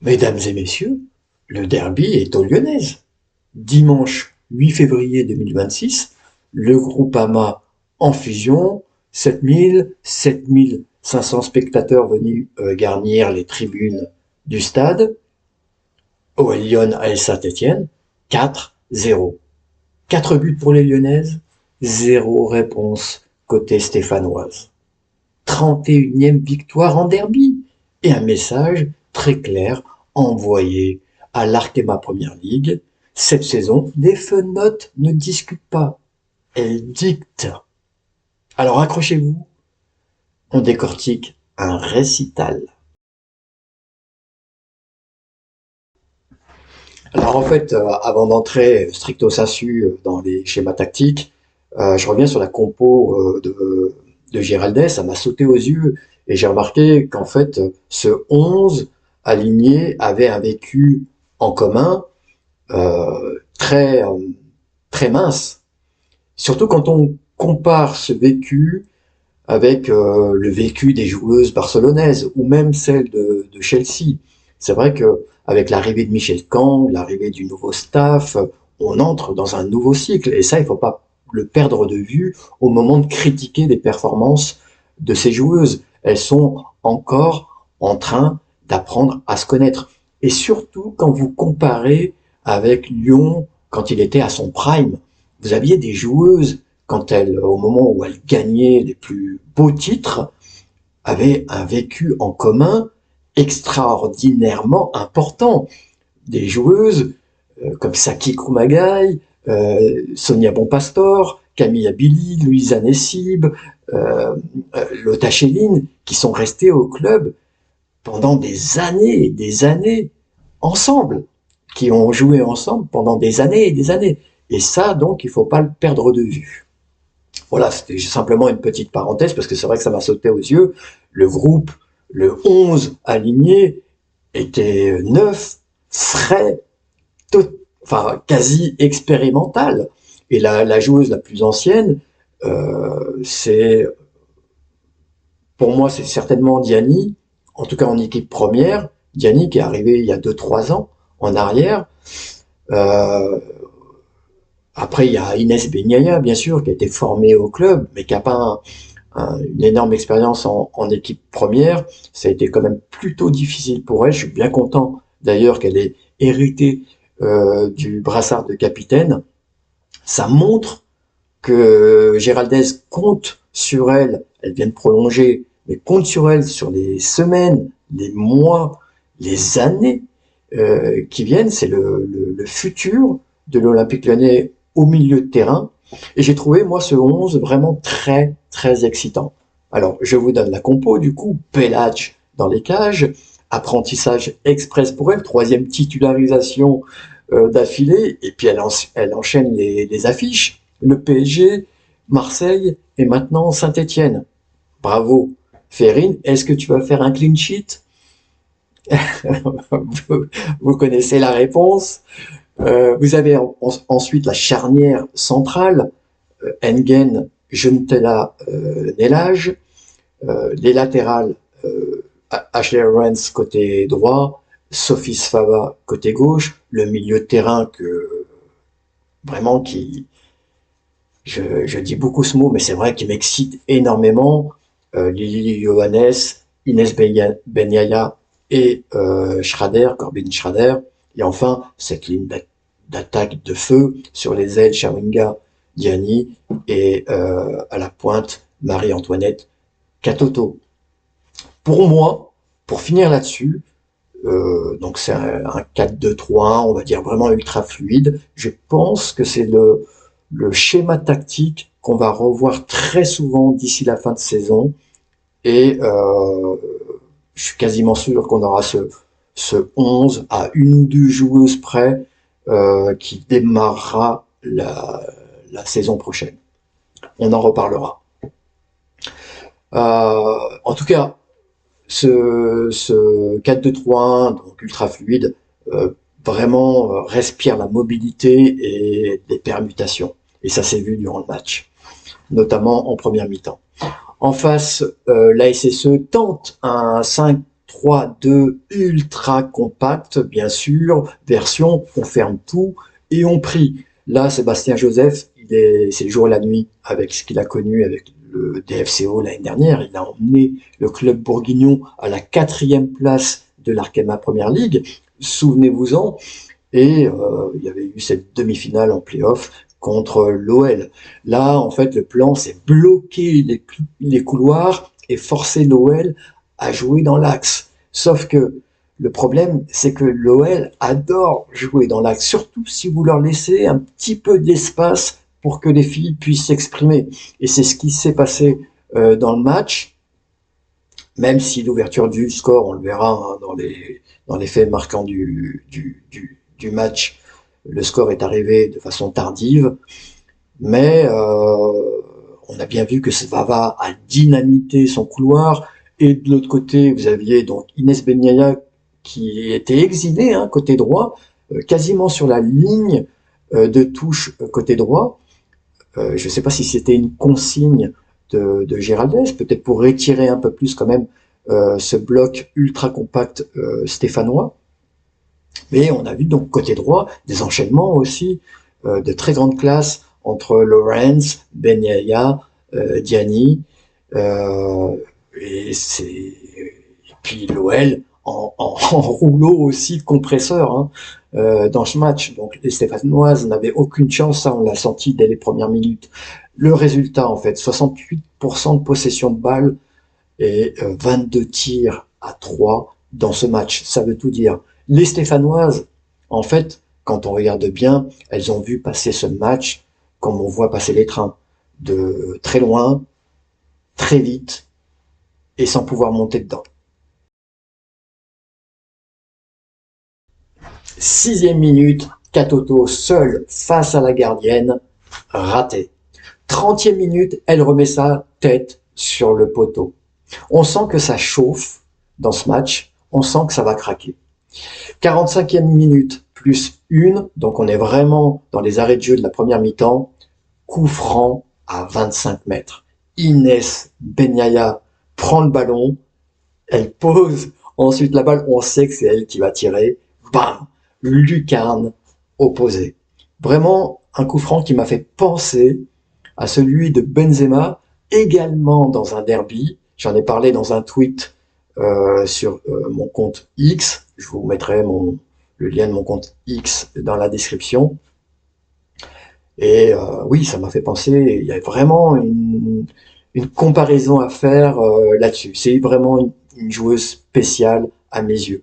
Mesdames et messieurs, le derby est aux Lyonnaises. Dimanche 8 février 2026, le Groupama en fusion, 7500 spectateurs venus garnir les tribunes du stade. Au Lyon à Saint-Etienne, 4-0. 4 buts pour les Lyonnaises, 0 réponse côté stéphanoise. 31e victoire en derby et un message très clair envoyé à l'Arkema Première Ligue. Cette saison, les fenotes ne discutent pas, elles dictent. Alors accrochez-vous, on décortique un récital. Alors en fait, avant d'entrer stricto sensu dans les schémas tactiques, je reviens sur la compo de Giraldez, ça m'a sauté aux yeux et j'ai remarqué qu'en fait, ce 11 aligné avait un vécu en commun très, très mince. Surtout quand on compare ce vécu avec le vécu des joueuses barcelonaises ou même celle de Chelsea. C'est vrai que avec l'arrivée de Michel Kang, l'arrivée du nouveau staff, on entre dans un nouveau cycle et ça, il ne faut pas le perdre de vue au moment de critiquer les performances de ces joueuses. Elles sont encore en train d'apprendre à se connaître. Et surtout quand vous comparez avec Lyon quand il était à son prime, vous aviez des joueuses quand elles, au moment où elles gagnaient les plus beaux titres, avaient un vécu en commun extraordinairement important. Des joueuses comme Saki Koumagai, Sonia Bonpastor, Camilla Billy, Louisa Nessib, Lotta Schelin, qui sont restées au club pendant des années et des années ensemble, qui ont joué ensemble pendant des années et des années. Et ça, donc, il ne faut pas le perdre de vue. Voilà, c'était simplement une petite parenthèse parce que c'est vrai que ça m'a sauté aux yeux. Le groupe, le 11 aligné, était neuf, frais, enfin quasi expérimental. Et la joueuse la plus ancienne, c'est pour moi c'est certainement Diani, en tout cas en équipe première. Diani qui est arrivée il y a 2-3 ans en arrière. Euh, Après il y a Inès Benyaya bien sûr qui a été formée au club, mais qui n'a pas une énorme expérience en équipe première. Ça a été quand même plutôt difficile pour elle. Je suis bien content d'ailleurs qu'elle ait hérité du brassard de capitaine. Ça montre que Géraldez compte sur elle. Elle vient de prolonger, mais compte sur elle sur les semaines, les mois, les années qui viennent. C'est le futur de l'Olympique Lyonnais au milieu de terrain. Et j'ai trouvé, moi, ce 11 vraiment très, très excitant. Alors, je vous donne la compo, du coup. Pelage dans les cages. Apprentissage express pour elle. 3e titularisation d'affilée. Et puis, elle enchaîne les affiches. Le PSG, Marseille et maintenant Saint-Etienne. Bravo. Ferrine, est-ce que tu vas faire un clean sheet? Vous connaissez la réponse. Vous avez ensuite la charnière centrale, Engen, Juntella, Nelage, les latérales, Ashley Rance côté droit, Sophie Sfava côté gauche, le milieu de terrain que vraiment qui, je dis beaucoup ce mot, mais c'est vrai qu'il m'excite énormément, Lily Johannes, Inès Benyaya et Corbin Schrader, et enfin cette ligne d'attaque de feu sur les ailes, Chawinga, Diani et à la pointe Marie-Antoinette Katoto. Pour moi, pour finir là-dessus, donc c'est un 4-2-3-1, on va dire vraiment ultra fluide. Je pense que c'est le schéma tactique qu'on va revoir très souvent d'ici la fin de saison. Et je suis quasiment sûr qu'on aura ce 11 à une ou deux joueuses près qui démarrera la saison prochaine. On en reparlera. En tout cas, ce 4-2-3-1, donc ultra fluide, vraiment respire la mobilité et les permutations. Et ça s'est vu durant le match, notamment en première mi-temps. En face, la SSE tente un 5-3-2 4-3-2 ultra compact, bien sûr, version on ferme tout et on prie. Là, Sébastien Joseph, c'est le jour et la nuit avec ce qu'il a connu avec le DFCO l'année dernière. Il a emmené le club bourguignon à la 4e place de l'Arkema Première Ligue. Souvenez-vous-en. Et il y avait eu cette demi-finale en play-off contre l'OL. Là, en fait, le plan, c'est bloquer les couloirs et forcer l'OL à jouer dans l'axe. Sauf que le problème, c'est que l'OL adore jouer dans l'axe, surtout si vous leur laissez un petit peu d'espace pour que les filles puissent s'exprimer. Et c'est ce qui s'est passé dans le match, même si l'ouverture du score, on le verra hein, dans les faits marquants du match, le score est arrivé de façon tardive, mais on a bien vu que Svava a dynamité son couloir, et de l'autre côté, vous aviez donc Inès Benyaya qui était exilée hein, côté droit, quasiment sur la ligne de touche côté droit. Je ne sais pas si c'était une consigne de Giraldez, peut-être pour retirer un peu plus quand même ce bloc ultra compact stéphanois. Mais on a vu donc côté droit des enchaînements aussi de très grande classe entre Lawrence, Benyaya, Diani, euh, et puis l'OL en rouleau aussi compresseur hein, dans ce match. Donc les Stéphanoises n'avaient aucune chance, ça on l'a senti dès les premières minutes. Le résultat en fait, 68% de possession de balle et 22 tirs à 3 dans ce match. Ça veut tout dire. Les Stéphanoises, en fait, quand on regarde bien, elles ont vu passer ce match comme on voit passer les trains, de très loin, très vite et sans pouvoir monter dedans. 6e minute, Katoto seule face à la gardienne, raté. 30e minute, elle remet sa tête sur le poteau. On sent que ça chauffe dans ce match, on sent que ça va craquer. 45e minute plus 1, donc on est vraiment dans les arrêts de jeu de la première mi-temps, coup franc à 25 mètres. Inès Benyaya prend le ballon, elle pose ensuite la balle, on sait que c'est elle qui va tirer, bam, lucarne opposée. Vraiment un coup franc qui m'a fait penser à celui de Benzema, également dans un derby. J'en ai parlé dans un tweet sur mon compte X. Je vous mettrai le lien de mon compte X dans la description. Et oui, ça m'a fait penser, il y a vraiment une comparaison à faire là-dessus. C'est vraiment une joueuse spéciale à mes yeux.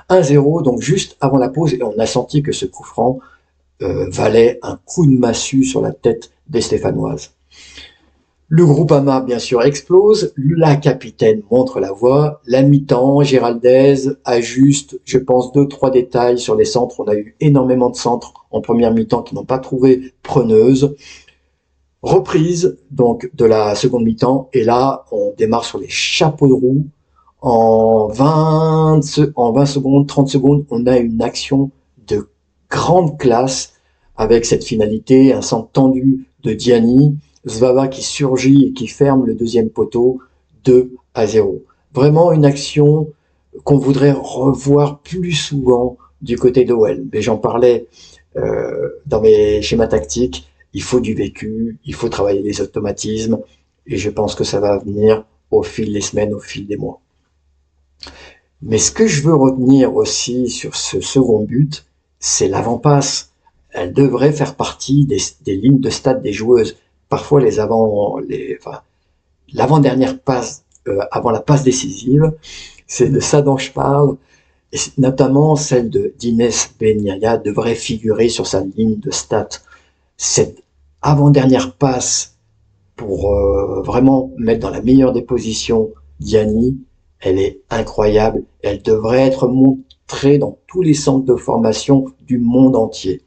1-0, donc juste avant la pause, et on a senti que ce coup franc valait un coup de massue sur la tête des Stéphanoises. Le Groupama, bien sûr, explose. La capitaine montre la voie. La mi-temps, Giraldez ajuste, je pense, 2-3 détails sur les centres. On a eu énormément de centres en première mi-temps qui n'ont pas trouvé preneuse. Reprise, donc, de la seconde mi-temps. Et là, on démarre sur les chapeaux de roue. En 20 secondes, 30 secondes, on a une action de grande classe avec cette finalité, un centre tendu de Diani, Svava qui surgit et qui ferme le deuxième poteau, 2-0. Vraiment une action qu'on voudrait revoir plus souvent du côté d'OL. Mais j'en parlais dans mes schémas tactiques, il faut du vécu, il faut travailler les automatismes, et je pense que ça va venir au fil des semaines, au fil des mois. Mais ce que je veux retenir aussi sur ce second but, c'est l'avant-passe. Elle devrait faire partie des lignes de stade des joueuses. Parfois, l'avant-dernière passe, avant la passe décisive, c'est de ça dont je parle. Et notamment celle d'Inès Benyaya devrait figurer sur sa ligne de stats. Cette avant-dernière passe pour vraiment mettre dans la meilleure des positions Diani, elle est incroyable. Elle devrait être montrée dans tous les centres de formation du monde entier.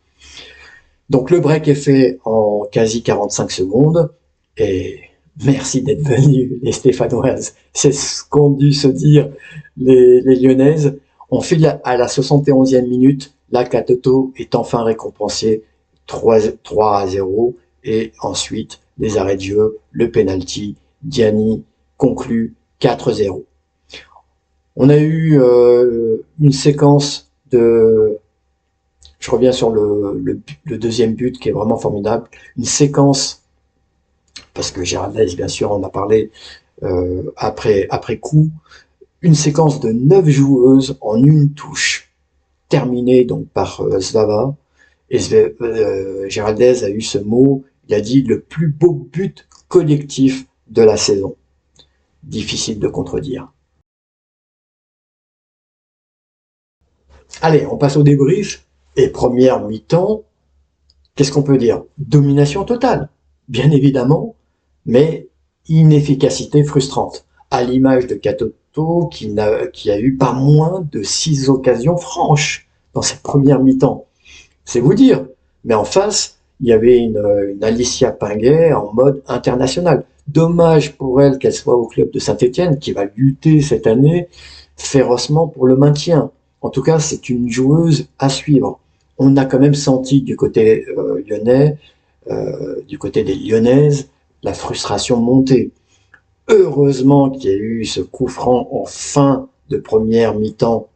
Donc le break est fait en quasi 45 secondes et merci d'être venus les Stéphanoises. C'est ce qu'ont dû se dire les Lyonnaises. On file à la 71e minute. La Katoto est enfin récompensée 3-0 et ensuite les arrêts de jeu, le penalty, Diani conclut 4-0. On a eu une séquence de... Je reviens sur le deuxième but qui est vraiment formidable. Une séquence, parce que Gérald Dez, bien sûr, on a parlé après coup, une séquence de 9 joueuses en une touche, terminée donc par Svava. Et Géraldez a eu ce mot, il a dit le plus beau but collectif de la saison. Difficile de contredire. Allez, on passe au débrief. Et première mi-temps, qu'est-ce qu'on peut dire? Domination totale, bien évidemment, mais inefficacité frustrante. À l'image de Katoto qui a eu pas moins de 6 occasions franches dans cette première mi-temps. C'est vous dire. Mais en face, il y avait une Alicia Pinguet en mode international. Dommage pour elle qu'elle soit au club de Saint-Etienne, qui va lutter cette année férocement pour le maintien. En tout cas, c'est une joueuse à suivre. On a quand même senti du côté lyonnais, du côté des Lyonnaises, la frustration monter. Heureusement qu'il y a eu ce coup franc en fin de première mi-temps.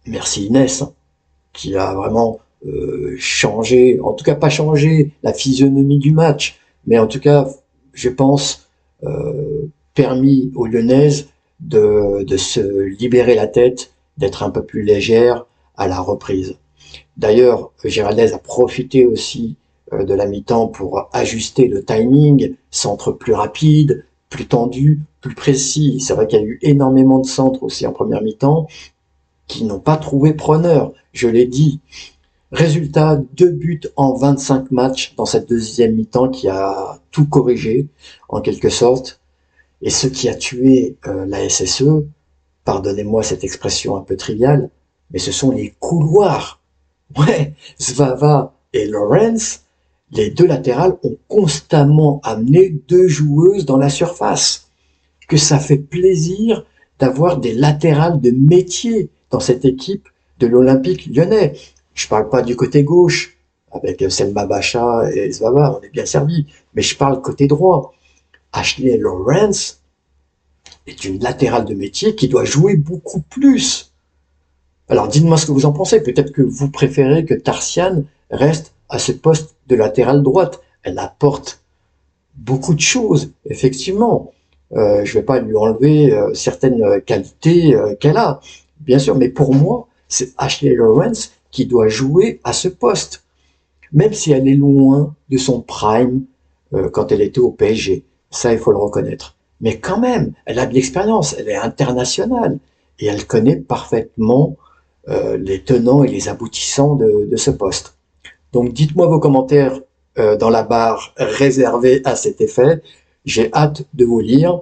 Merci Inès, hein, qui a vraiment changé, en tout cas pas changé la physionomie du match, mais en tout cas, je pense, permis aux Lyonnaises de se libérer la tête, d'être un peu plus légère à la reprise. D'ailleurs, Géraldez a profité aussi de la mi-temps pour ajuster le timing, centre plus rapide, plus tendu, plus précis. C'est vrai qu'il y a eu énormément de centres aussi en première mi-temps qui n'ont pas trouvé preneur. Je l'ai dit, résultat, 2 buts en 25 matchs dans cette deuxième mi-temps qui a tout corrigé, en quelque sorte. Et ce qui a tué la SSE, pardonnez-moi cette expression un peu triviale, mais ce sont les couloirs. Ouais, Svava et Lawrence, les deux latérales ont constamment amené 2 joueuses dans la surface. Que ça fait plaisir d'avoir des latérales de métier dans cette équipe de l'Olympique lyonnais. Je parle pas du côté gauche, avec Selma Bacha et Svava, on est bien servi, mais je parle côté droit. Ashley Lawrence est une latérale de métier qui doit jouer beaucoup plus. Alors dites-moi ce que vous en pensez, peut-être que vous préférez que Tarsiane reste à ce poste de latérale droite. Elle apporte beaucoup de choses, effectivement. Je vais pas lui enlever certaines qualités qu'elle a, bien sûr, mais pour moi, c'est Ashley Lawrence qui doit jouer à ce poste, même si elle est loin de son prime quand elle était au PSG. Ça, il faut le reconnaître. Mais quand même, elle a de l'expérience, elle est internationale et elle connaît parfaitement les tenants et les aboutissants de ce poste. Donc dites-moi vos commentaires dans la barre réservée à cet effet. J'ai hâte de vous lire.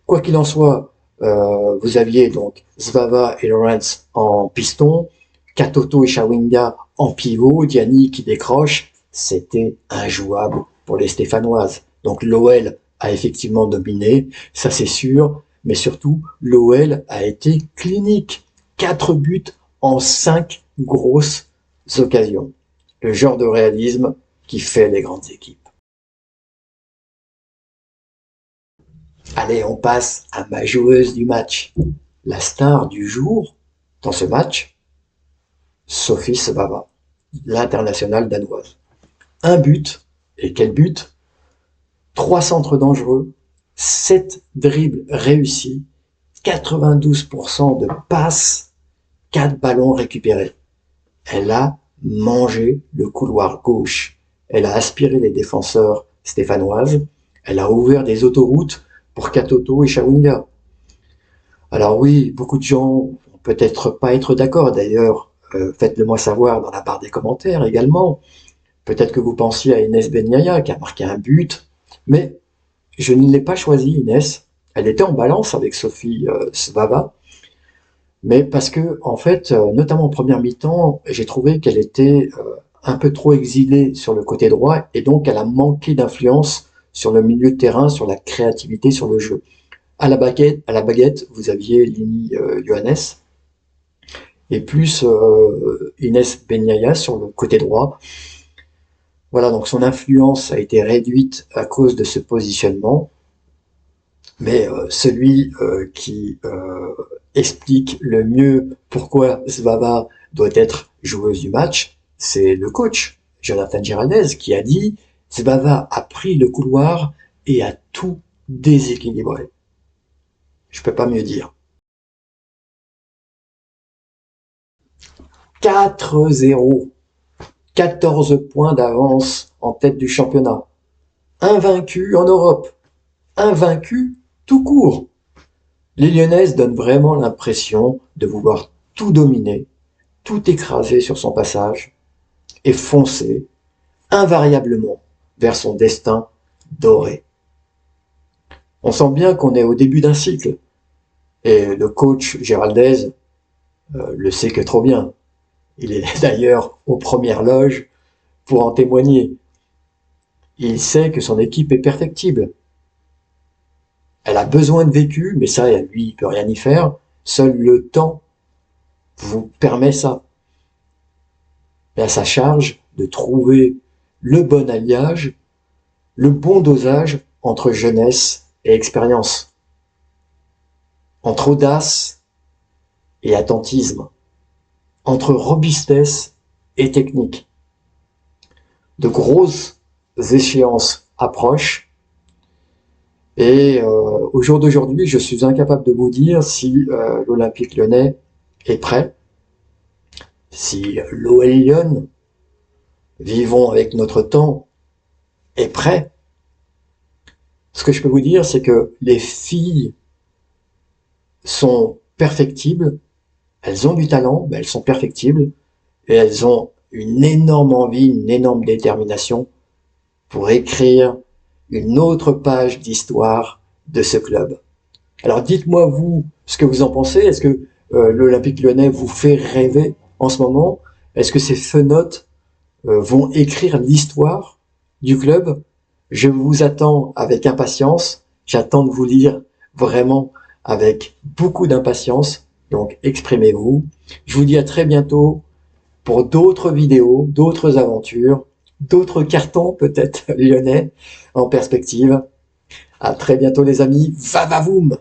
Quoi qu'il en soit, vous aviez donc Svava et Lawrence en piston, Katoto et Chawinga en pivot, Diani qui décroche. C'était injouable pour les Stéphanoises. Donc l'OL a effectivement dominé, ça c'est sûr, mais surtout l'OL a été clinique. 4 buts en 5 grosses occasions. Le genre de réalisme qui fait les grandes équipes. Allez, on passe à ma joueuse du match. La star du jour dans ce match, Sophie Svava, l'internationale danoise. Un but, et quel but? 3 centres dangereux, 7 dribbles réussis, 92% de passes, 4 ballons récupérés. Elle a mangé le couloir gauche. Elle a aspiré les défenseurs stéphanoises. Elle a ouvert des autoroutes pour Katoto et Chawinga. Alors oui, beaucoup de gens vont peut-être pas être d'accord. D'ailleurs, faites-le moi savoir dans la barre des commentaires également. Peut-être que vous pensiez à Inès Benyaya qui a marqué un but, mais je ne l'ai pas choisi, Inès. Elle était en balance avec Sophie Svava, mais parce que en fait, notamment en première mi-temps, j'ai trouvé qu'elle était un peu trop exilée sur le côté droit et donc elle a manqué d'influence sur le milieu de terrain, sur la créativité, sur le jeu. À la baguette, vous aviez Lini Johannes et plus Inès Benyaya sur le côté droit. Voilà, donc son influence a été réduite à cause de ce positionnement. Mais celui qui explique le mieux pourquoi Svava doit être joueuse du match, c'est le coach, Jonathan Giraldez, qui a dit Svava a pris le couloir et a tout déséquilibré. Je peux pas mieux dire. 4-0, 14 points d'avance en tête du championnat. Invaincu en Europe, invaincu tout court. Les Lyonnaises donnent vraiment l'impression de vouloir tout dominer, tout écraser sur son passage et foncer invariablement vers son destin doré. On sent bien qu'on est au début d'un cycle et le coach Giraldez le sait que trop bien. Il est d'ailleurs aux premières loges pour en témoigner. Il sait que son équipe est perfectible. Elle a besoin de vécu, mais ça, lui, il peut rien y faire. Seul le temps vous permet ça. Et à sa charge de trouver le bon alliage, le bon dosage entre jeunesse et expérience, entre audace et attentisme, entre robustesse et technique. De grosses échéances approchent et au jour d'aujourd'hui, je suis incapable de vous dire si l'Olympique Lyonnais est prêt, si l'OL Lyon, vivons avec notre temps, est prêt. Ce que je peux vous dire, c'est que les filles sont perfectibles, elles ont du talent, mais elles sont perfectibles, et elles ont une énorme envie, une énorme détermination pour écrire une autre page d'histoire de ce club. Alors dites-moi vous ce que vous en pensez. Est-ce que l'Olympique Lyonnais vous fait rêver en ce moment? Est-ce que ces fenotes vont écrire l'histoire du club? Je vous attends avec impatience. J'attends de vous lire vraiment avec beaucoup d'impatience. Donc exprimez-vous. Je vous dis à très bientôt pour d'autres vidéos, d'autres aventures, d'autres cartons peut-être lyonnais en perspective. À très bientôt les amis. Va va voum!